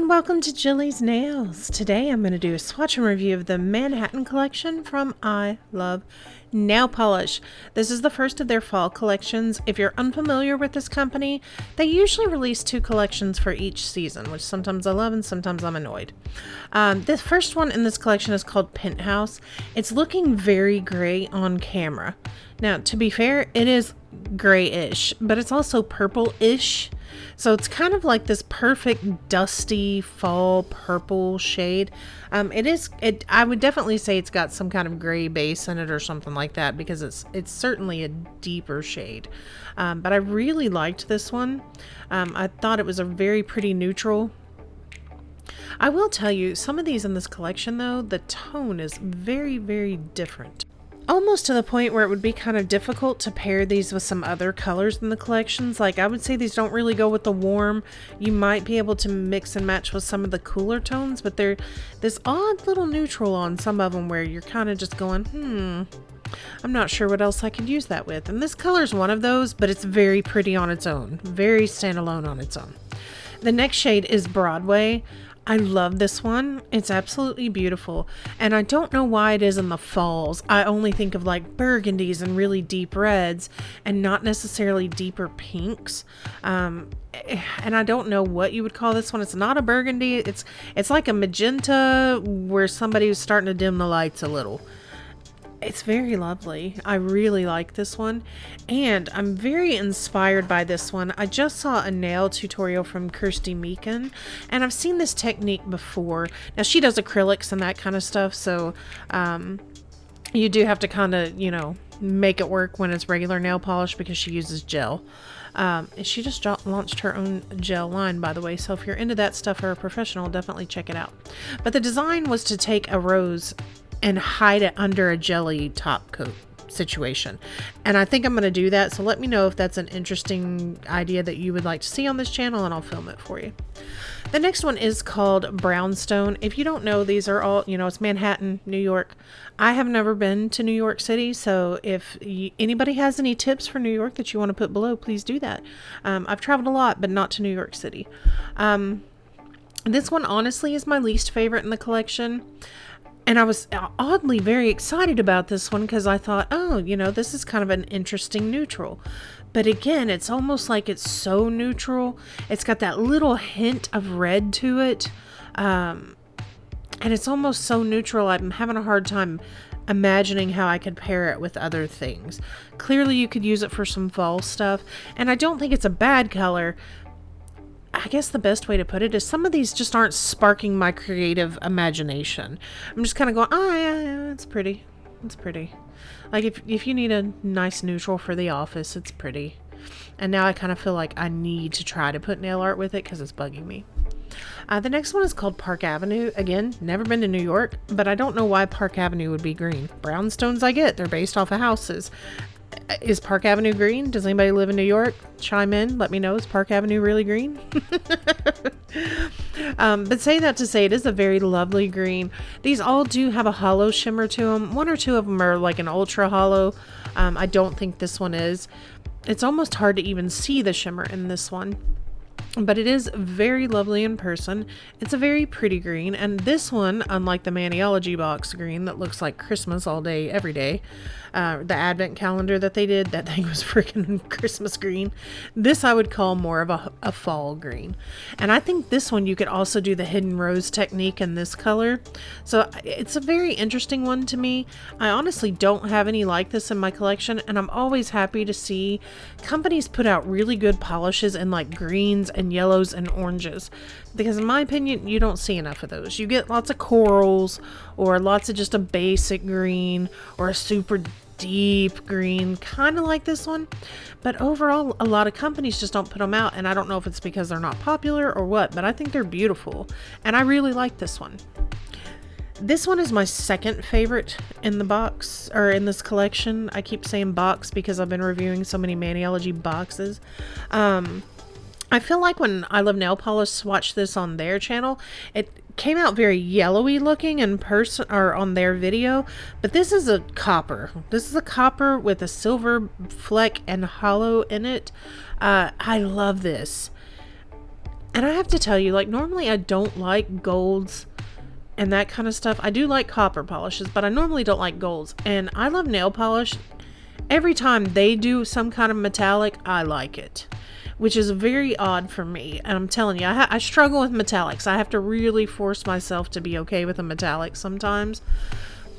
and welcome to Jillies Nails. Today I'm going to do a swatch and review of the Manhattan collection from I Love Nail Polish. This is the first of their fall collections. If you're unfamiliar with this company, they usually release 2 collections for each season, which sometimes I love and sometimes I'm annoyed. The first one in this collection is called Penthouse. It's looking very gray on camera. Now, to be fair, it is grayish, but it's also purple-ish. So it's kind of like this perfect dusty fall purple shade. I would definitely say it's got some kind of gray base in it or something like that, because it's certainly a deeper shade. But I really liked this one. I thought it was a very pretty neutral. I will tell you, some of these in this collection though, the tone is very, very different. Almost to the point where it would be kind of difficult to pair these with some other colors in the collections. Like, I would say these don't really go with the warm. You might be able to mix and match with some of the cooler tones, but they're this odd little neutral on some of them where you're kind of just going, I'm not sure what else I could use that with. And this color is one of those, but it's very pretty on its own. Very standalone on its own. The next shade is Broadway. I love this one. It's absolutely beautiful. And I don't know why it is in the falls. I only think of like burgundies and really deep reds and not necessarily deeper pinks. And I don't know what you would call this one. It's not a burgundy. It's like a magenta where somebody was starting to dim the lights a little. It's very lovely. I really like this one, and I'm very inspired by this one. I just saw a nail tutorial from Kirsty Meakin, and I've seen this technique before. Now, she does acrylics and that kind of stuff, so you do have to kind of, make it work when it's regular nail polish because she uses gel. She just launched her own gel line, by the way, so if you're into that stuff or a professional, definitely check it out. But the design was to take a rose and hide it under a jelly top coat situation. And I think I'm going to do that. So let me know if that's an interesting idea that you would like to see on this channel, and I'll film it for you. The next one is called Brownstone. If you don't know, these are all, it's Manhattan, New York. I have never been to New York City, so if anybody has any tips for New York that you want to put below, please do that. I've traveled a lot, but not to New York City. This one honestly is my least favorite in the collection. And I was oddly very excited about this one because I thought, this is kind of an interesting neutral. But again, it's almost like it's so neutral. It's got that little hint of red to it. And it's almost so neutral, I'm having a hard time imagining how I could pair it with other things. Clearly, you could use it for some fall stuff. And I don't think it's a bad color. I guess the best way to put it is some of these just aren't sparking my creative imagination. I'm just kind of going, yeah, it's pretty. It's pretty. Like if you need a nice neutral for the office, it's pretty. And now I kind of feel like I need to try to put nail art with it because it's bugging me. The next one is called Park Avenue. Again, never been to New York, but I don't know why Park Avenue would be green. Brownstones I get. They're based off of houses. Is Park Avenue green? Does anybody live in New York? Chime in. Let me know. Is Park Avenue really green? But say that to say it is a very lovely green. These all do have a hollow shimmer to them. 1 or 2 of them are like an ultra hollow. I don't think this one is. It's almost hard to even see the shimmer in this one. But it is very lovely in person. It's a very pretty green. And this one, unlike the Maniology box green that looks like Christmas all day, every day, the advent calendar that they did, that thing was freaking Christmas green. This I would call more of a fall green. And I think this one you could also do the hidden rose technique in this color. So it's a very interesting one to me. I honestly don't have any like this in my collection, and I'm always happy to see companies put out really good polishes in like greens and yellows and oranges, because in my opinion you don't see enough of those. You get lots of corals or lots of just a basic green or a super deep green, kind of like this one, but overall a lot of companies just don't put them out, and I don't know if it's because they're not popular or what, but I think they're beautiful and I really like this one. This one is my second favorite in the box, or in this collection. I keep saying box because I've been reviewing so many Maniology boxes. I feel like when I Love Nail Polish swatched this on their channel, it came out very yellowy looking in person or on their video, but this is a copper. This is a copper with a silver fleck and hollow in it. I love this. And I have to tell you, like, normally I don't like golds and that kind of stuff. I do like copper polishes, but I normally don't like golds. And I love nail polish. Every time they do some kind of metallic, I like it, which is very odd for me. And I'm telling you, I struggle with metallics. I have to really force myself to be okay with a metallic sometimes.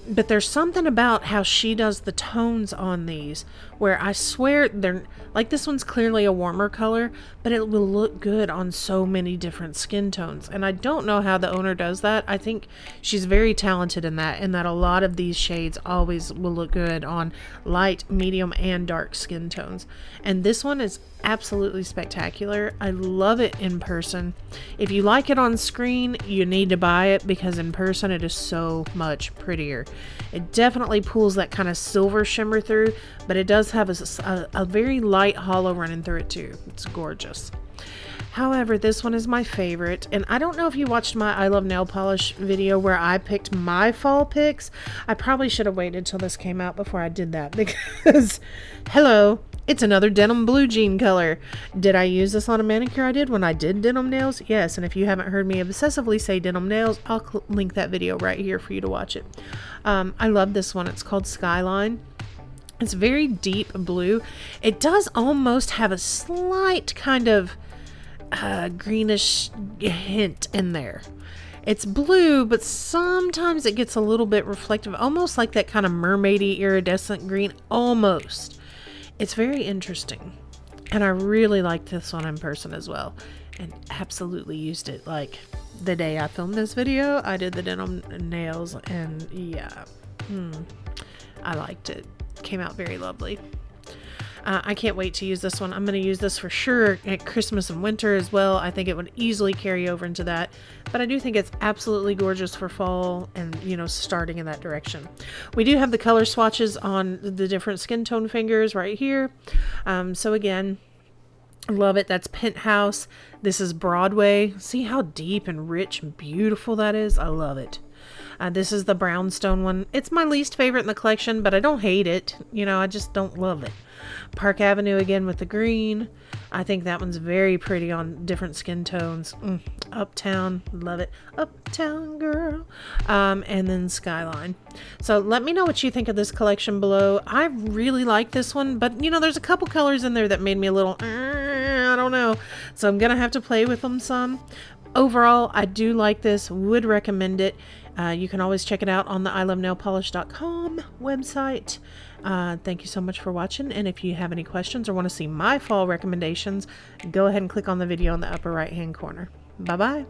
But there's something about how she does the tones on these where I swear they're like, this one's clearly a warmer color, but it will look good on so many different skin tones. And I don't know how the owner does that. I think she's very talented in that a lot of these shades always will look good on light, medium, and dark skin tones. And this one is absolutely spectacular. I love it in person. If you like it on screen, you need to buy it because in person it is so much prettier. It definitely pulls that kind of silver shimmer through, but it does have a very light hollow running through it too. It's gorgeous. However, this one is my favorite, and I don't know if you watched my I Love Nail Polish video where I picked my fall picks. I probably should have waited till this came out before I did that because, hello, it's another denim blue jean color. Did I use this on a manicure I did when I did denim nails? Yes, and if you haven't heard me obsessively say denim nails, I'll link that video right here for you to watch it. I love this one. It's called Skyline. It's very deep blue. It does almost have a slight kind of greenish hint in there. It's blue, but sometimes it gets a little bit reflective, almost like that kind of mermaidy iridescent green, almost. It's very interesting, and I really like this one in person as well, and absolutely used it. Like the day I filmed this video, I did the denim nails, and yeah, I liked it. Came out very lovely. I can't wait to use this one. I'm going to use this for sure at Christmas and winter as well. I think it would easily carry over into that, but I do think it's absolutely gorgeous for fall and, you know, starting in that direction. We do have the color swatches on the different skin tone fingers right here. So again, love it. That's Penthouse. This is Broadway. See how deep and rich and beautiful that is? I love it. This is the Brownstone one. It's my least favorite in the collection, but I don't hate it. You know, I just don't love it. Park Avenue again with the green. I think that one's very pretty on different skin tones. Uptown, love it. Uptown girl. And then Skyline. So let me know what you think of this collection below. I really like this one, but you know, there's a couple colors in there that made me a little, I don't know. So I'm going to have to play with them some. Overall, I do like this, would recommend it. You can always check it out on the ilovenailpolish.com website. Thank you so much for watching, and if you have any questions or want to see my fall recommendations, go ahead and click on the video in the upper right hand corner. Bye bye.